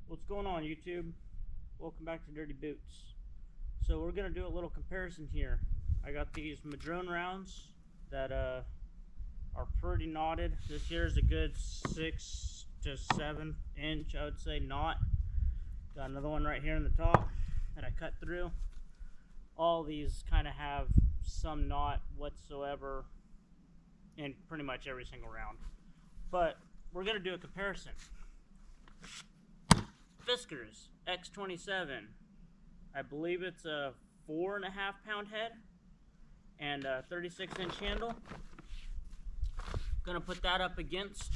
What's going on, YouTube? Welcome back to Dirty Boots. So we're gonna do a little comparison here. I got these Madrone rounds that are pretty knotted. This here is a good 6 to 7 inch, I would say, knot. Got another one right here in the top that I cut through. All these kind of have some knot whatsoever in pretty much every single round. But we're gonna do a comparison. Fiskers X27, I believe it's a 4.5 pound head and a 36-inch handle. Gonna put that up against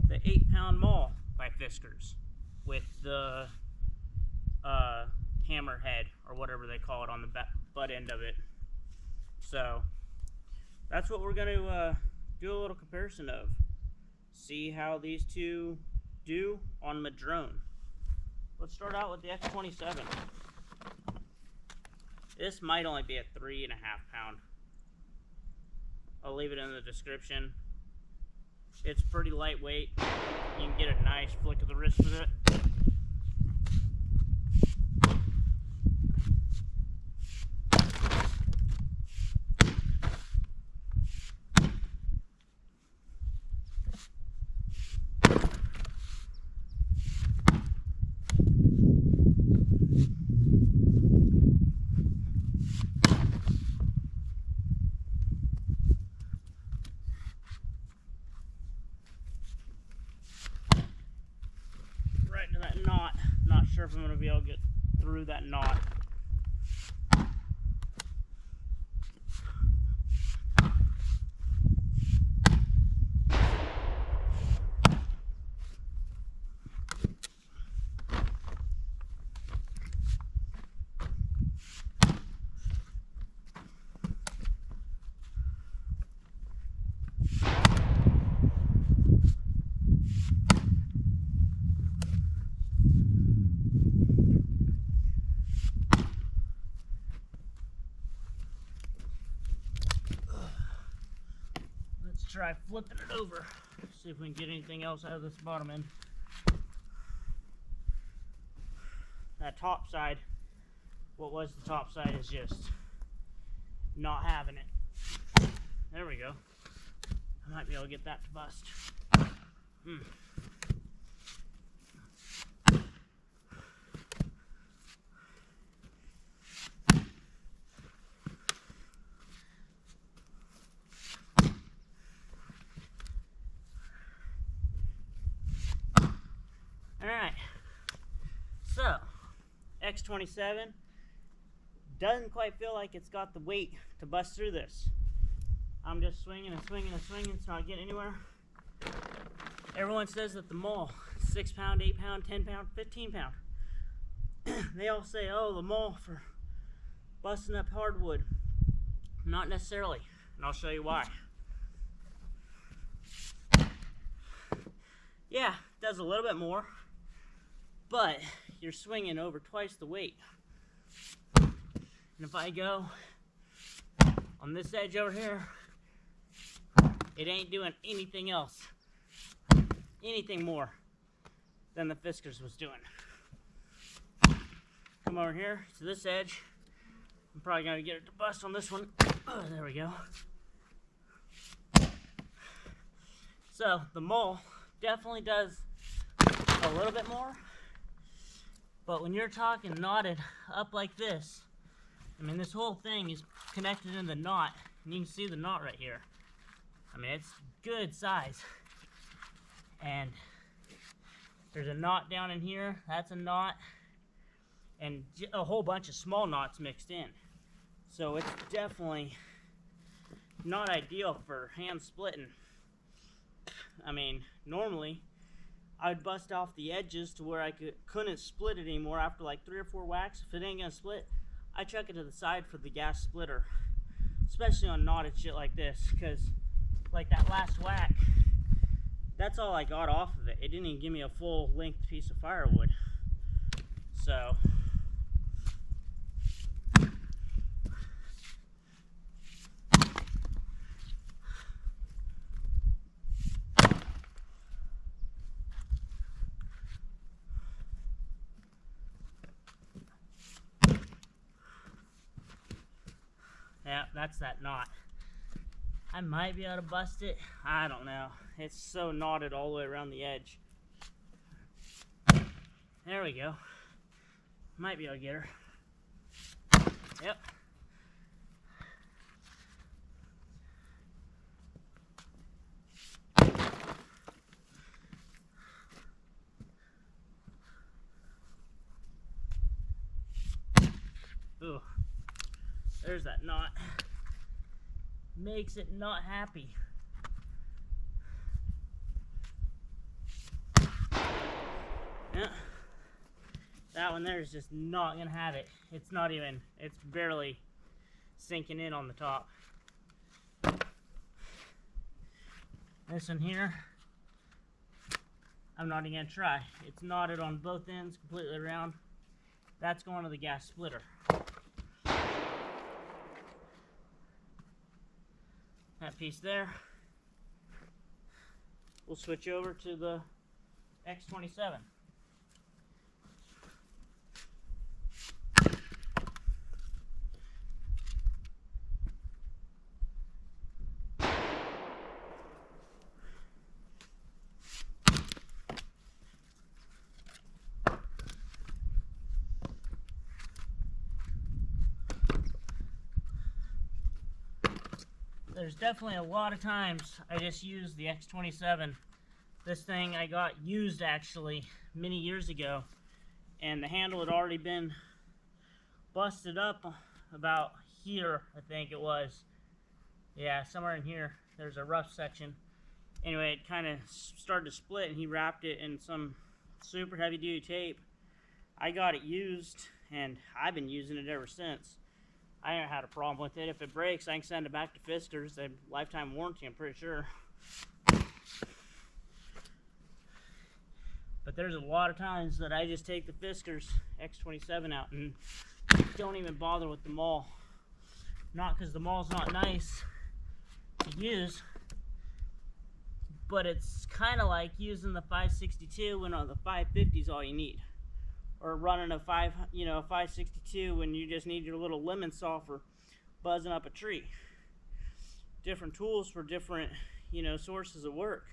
the 8-pound Maul by Fiskers with the hammer head, or whatever they call it, on the butt end of it. So that's what we're gonna do a little comparison of. See how these two do on Madrone. Let's start out with the X27. This might only be a 3.5 pound. I'll leave it in the description. It's pretty lightweight. You can get a nice flick of the wrist with it. Right into that knot. Not sure if I'm going to be able to get through that knot. Try flipping it over, see if we can get anything else out of this bottom end. That top side, what was the top side, is just not having it. There we go. I might be able to get that to bust. Alright, so X27 doesn't quite feel like it's got the weight to bust through this. I'm just swinging and swinging and swinging, it's not getting anywhere. Everyone says that the Maul, 6 pound, 8 pound, 10 pound, 15 pound. They all say, oh, the Maul for busting up hardwood. Not necessarily, and I'll show you why. Yeah, it does a little bit more, but you're swinging over twice the weight. And if I go on this edge over here, it ain't doing anything else, anything more than the Fiskers was doing. Come over here to this edge. I'm probably gonna get it to bust on this one. Oh, there we go. So the Maul definitely does a little bit more, but when you're talking knotted up like this, I mean, this whole thing is connected in the knot, and you can see the knot right here. I mean, it's good size, and there's a knot down in here, that's a knot, and a whole bunch of small knots mixed in. So it's definitely not ideal for hand splitting. I mean, normally I would bust off the edges to where I couldn't split it anymore after like 3 or 4 whacks. If it ain't gonna split, I chuck it to the side for the gas splitter, especially on knotted shit like this, because like that last whack, that's all I got off of it. It didn't even give me a full length piece of firewood. So That's that knot. I might be able to bust it. I don't know. It's so knotted all the way around the edge. There we go. Might be able to get her. Yep. Ooh. There's that knot. Makes it not happy. Yeah. That one there is just not gonna have it. It's not even, it's barely sinking in on the top. This one here, I'm not even gonna try. It's knotted on both ends completely around. That's going to the gas splitter. That piece there. We'll switch over to the X27. There's definitely a lot of times I just use the X27. This thing I got used actually many years ago, and the handle had already been busted up about here, I think it was. Yeah, somewhere in here there's a rough section. Anyway, it kind of started to split, and he wrapped it in some super heavy duty tape. I got it used, and I've been using it ever since. I haven't had a problem with it. If it breaks, I can send it back to Fiskers. They have lifetime warranty, I'm pretty sure. But there's a lot of times that I just take the Fiskers X27 out and don't even bother with the Maul. Not because the Maul's not nice to use, but it's kind of like using the 562 when on the 550 is all you need. Or running a 562 when you just need your little lemon saw for buzzing up a tree. Different tools for different, sources of work.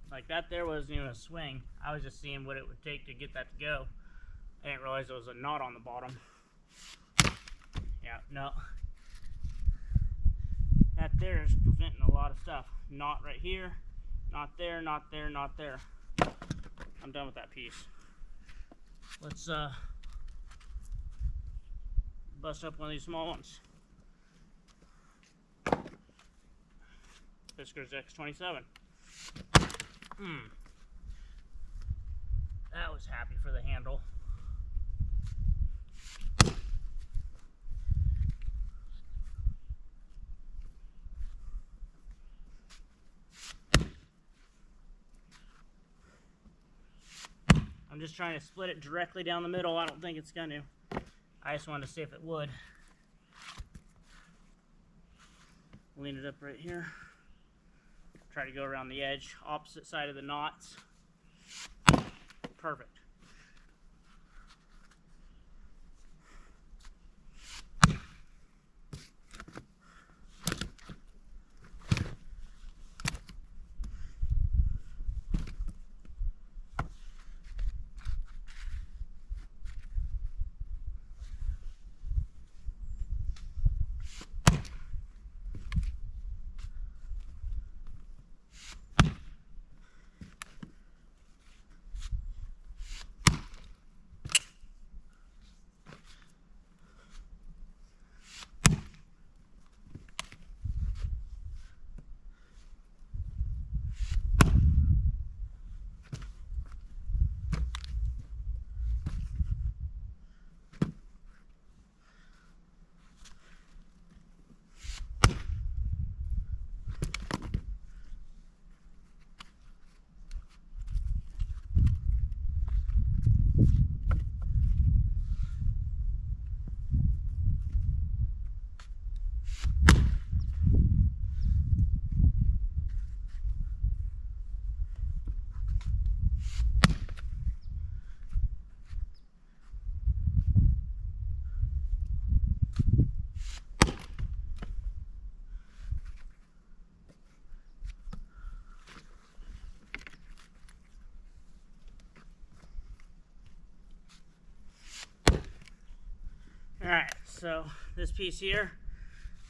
Like that there wasn't even a swing. I was just seeing what it would take to get that to go. I didn't realize there was a knot on the bottom. Yeah, no. That there is preventing a lot of stuff. Knot right here, not there, not there, not there. I'm done with that piece. Let's bust up one of these small ones. Fiskers X27. That was happy for the handle. I'm just trying to split it directly down the middle. I don't think it's going to. I just wanted to see if it would. Lean it up right here. Try to go around the edge, opposite side of the knots. Perfect. So this piece here,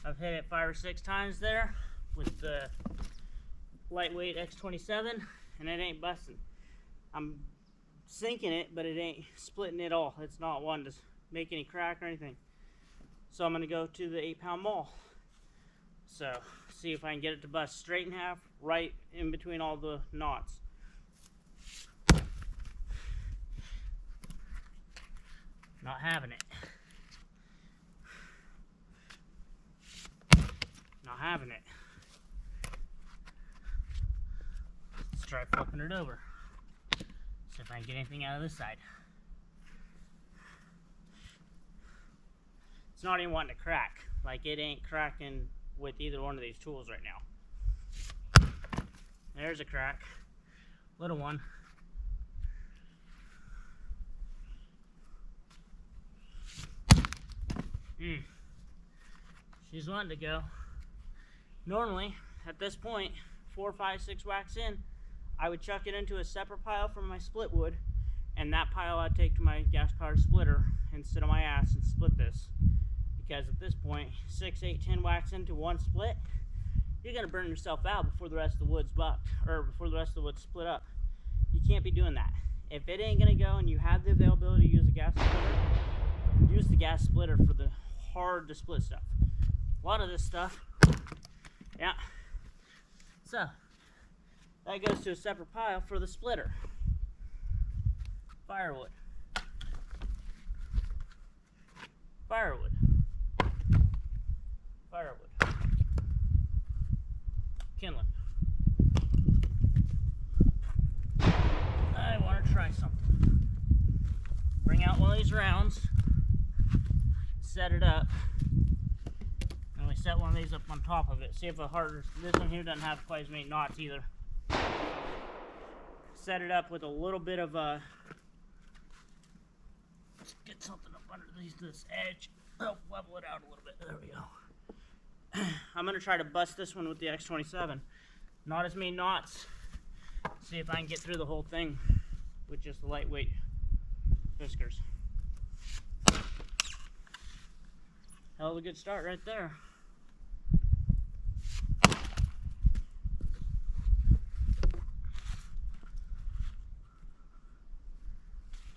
I've hit it 5 or 6 times there with the lightweight X27, and it ain't busting. I'm sinking it, but it ain't splitting at all. It's not one to make any crack or anything. So I'm going to go to the 8-pound Maul. So see if I can get it to bust straight in half, right in between all the knots. Not having it. Not having it. Let's try flipping it over. See if I can get anything out of this side. It's not even wanting to crack. Like, it ain't cracking with either one of these tools right now. There's a crack. Little one. She's wanting to go. Normally, at this point, 4, 5, 6 whacks in, I would chuck it into a separate pile from my split wood, and that pile I'd take to my gas-powered splitter and sit on my ass and split this. Because at this point, 6, 8, 10 whacks into one split, you're gonna burn yourself out before the rest of the wood's bucked, or before the rest of the wood's split up. You can't be doing that. If it ain't gonna go and you have the availability to use a gas splitter, use the gas splitter for the hard to split stuff. A lot of this stuff, yeah. So that goes to a separate pile for the splitter. Firewood. Firewood. Firewood. Kindling. I want to try something. Bring out one of these rounds, set it up, and we set one of these up on top of it. See if a harder, this one here doesn't have quite as many knots either. Set it up with a little bit of a, let's get something up underneath this edge. Oh, level it out a little bit. There we go. I'm going to try to bust this one with the X27. Not as many knots. See if I can get through the whole thing with just the lightweight Fiskers. Hell of a good start right there.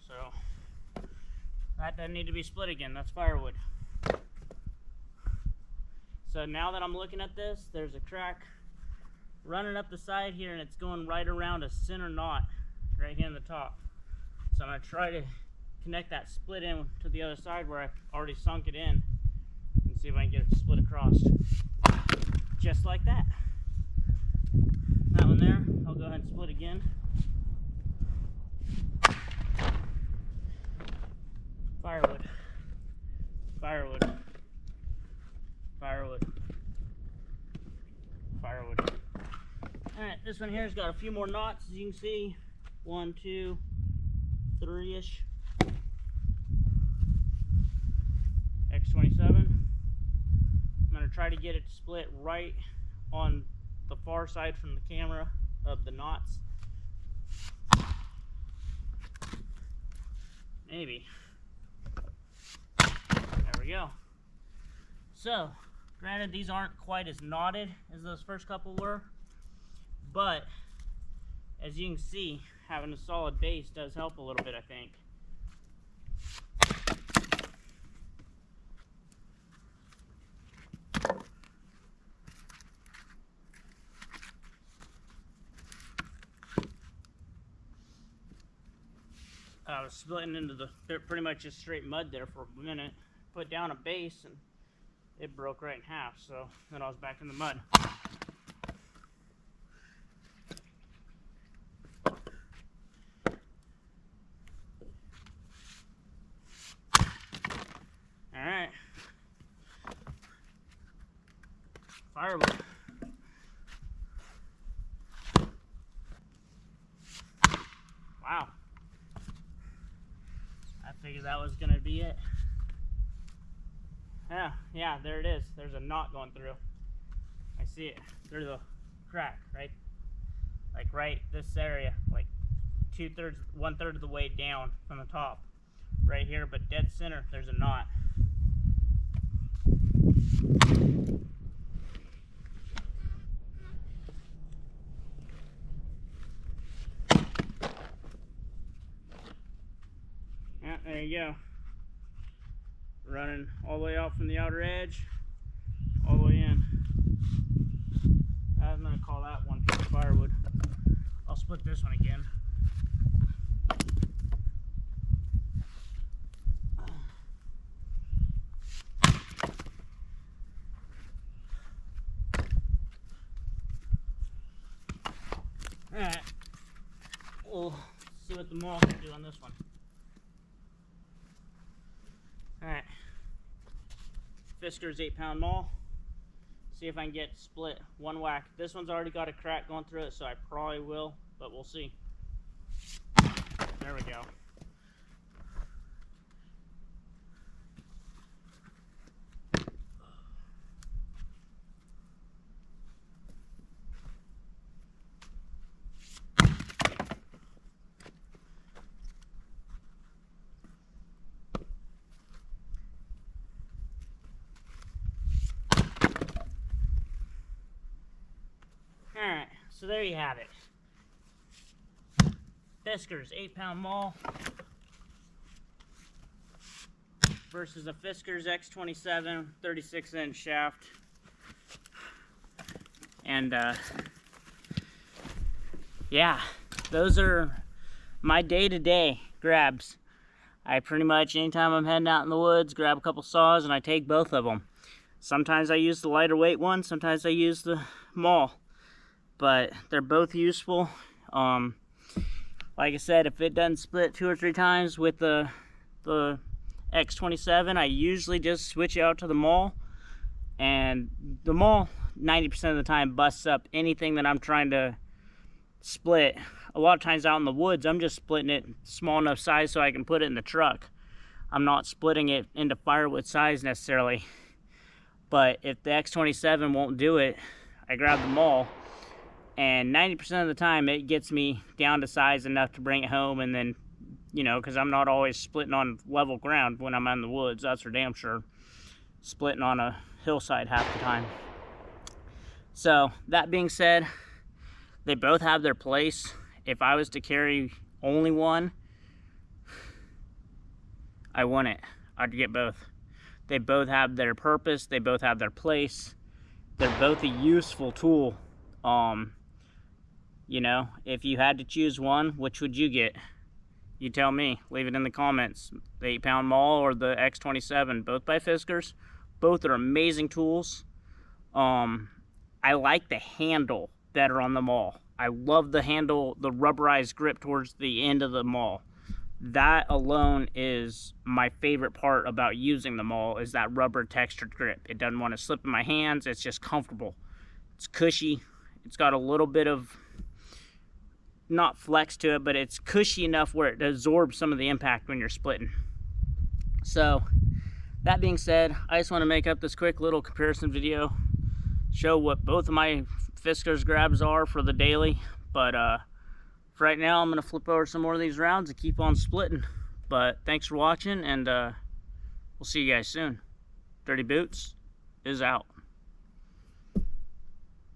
So that doesn't need to be split again. That's firewood. So now that I'm looking at this, there's a crack running up the side here, and it's going right around a center knot right here in the top. So I'm going to try to connect that split in to the other side where I've already sunk it in, and see if I can get it to split across. Just like that. That one there, I'll go ahead and split again. Firewood. Firewood. Firewood. Firewood. Alright, this one here's got a few more knots, as you can see. 1, 2, 3-ish. X27. I'm going to try to get it to split right on the far side from the camera of the knots. Maybe. There we go. So, granted, these aren't quite as knotted as those first couple were, but as you can see, having a solid base does help a little bit, I think. I was splitting into the pretty much just straight mud there for a minute. Put down a base and it broke right in half, so then I was back in the mud. Alright. Firewood. Wow. I figured that was gonna be it. Yeah, there it is. There's a knot going through. I see it through the crack, right? Like right this area, like 2/3, 1/3 of the way down from the top, right here. But dead center, there's a knot. Yeah, there you go. Running all the way out from the outer edge, all the way in. I'm gonna call that one piece of firewood. I'll split this one again. Alright, we'll see what the Maul can do on this one. Alright, Fiskers 8-pound Maul. See if I can get split one whack. This one's already got a crack going through it, so I probably will, but we'll see. There we go. Alright, so there you have it. Fiskers 8-pound Maul versus a Fiskers X27 36-inch shaft. And yeah, those are my day-to-day grabs. I pretty much, anytime I'm heading out in the woods, grab a couple saws and I take both of them. Sometimes I use the lighter weight one, sometimes I use the Maul. But they're both useful. Like I said, if it doesn't split 2 or 3 times with the X27, I usually just switch out to the Maul. And the Maul, 90% of the time, busts up anything that I'm trying to split. A lot of times out in the woods, I'm just splitting it small enough size so I can put it in the truck. I'm not splitting it into firewood size necessarily. But if the X27 won't do it, I grab the Maul. And 90% of the time, it gets me down to size enough to bring it home. And then, you know, because I'm not always splitting on level ground when I'm in the woods, that's for damn sure. Splitting on a hillside half the time. So, that being said, they both have their place. If I was to carry only one, I wouldn't. I'd get both. They both have their purpose. They both have their place. They're both a useful tool. You know, if you had to choose one, which would you get? You tell me. Leave it in the comments. The 8-pound Maul or the X27, both by Fiskers. Both are amazing tools. I like the handle better on the Maul. I love the handle, the rubberized grip towards the end of the Maul. That alone is my favorite part about using the Maul, is that rubber textured grip. It doesn't want to slip in my hands. It's just comfortable. It's cushy. It's got a little bit of, not flex to it, but it's cushy enough where it absorbs some of the impact when you're splitting. So, that being said, I just want to make up this quick little comparison video, show what both of my Fiskers grabs are for the daily. But for right now, I'm going to flip over some more of these rounds and keep on splitting. But thanks for watching, and we'll see you guys soon. Dirty Boots is out.